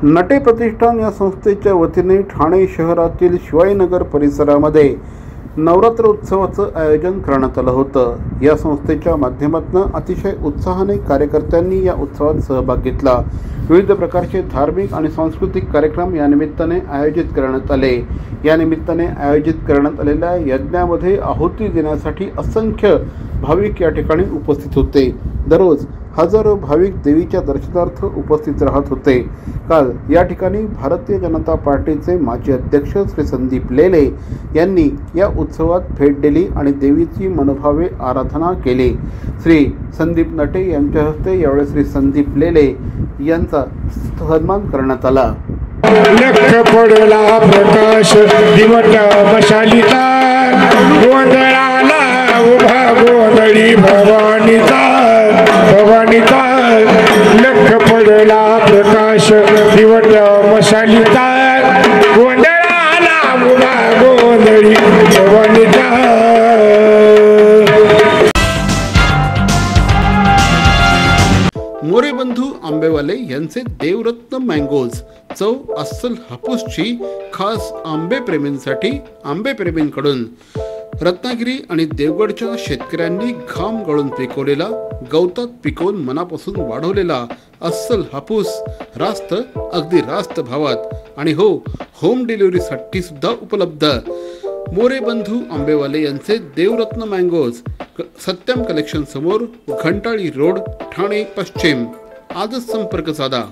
नटे प्रतिष्ठान या संस्थेच्या वतीने ठाणे शहरातील शिवाजीनगर परिसरामध्ये नवरात्र उत्सवाचं आयोजन करण्यात आलं होतं। या संस्थेच्या माध्यमातून अतिशय उत्साहाने कार्यकर्त्यांनी या उत्सवात सहभाग घेतला। विविध प्रकारचे धार्मिक आणि सांस्कृतिक कार्यक्रम या निमित्ताने आयोजित करण्यात आले। या निमित्ताने आयोजित करण्यात आलेल्या यज्ञामध्ये आहुती देण्यासाठी असंख्य भाविक या ठिकाणी उपस्थित होते। दररोज हजारो भाविक देवीच्या दर्शनार्थ उपस्थित राहत होते। काल या ठिकाणी भारतीय जनता पार्टीचे माजी अध्यक्ष श्री संदीप लेले यांनी या उत्सवात भेट दिली आणि देवीची मनोभावे आराधना केली। श्री संदीप नटे यांच्या हस्ते यावेळी श्री संदीप लेले यांचा सन्मान करण्यात आला। लख पडला प्रकाश दिवट मशालीचा, गोंधळाला उभा गोंधळी भवानीचा, भवानीचा लख पडला प्रकाश दिवट मशालीचा, गोंधळाला उभा गोंधळी भवानीचा। मोरे बंधू आंबेवाले यांचे देवरत्न मँगोज, चव अस्सल हापूसची खास आंबे प्रेमींसाठी आंबे प्रेमींकडून। रत्नागिरी आणि देवगडच्या शेतकऱ्यांनी घाम गळून पिकवलेला, गवतात पिकवून मनापासून वाढवलेला अस्सल हापूस रास्त, अगदी रास्त भावात आणि हो, होम डिलिव्हरीसाठी सुद्धा उपलब्ध। मोरे बंधू आंबेवाले यांचे देवरत्न मँगोज, सत्यम कलेक्शन समोर, घंटाळी रोड, ठाणे पश्चिम। आजच संपर्क साधा।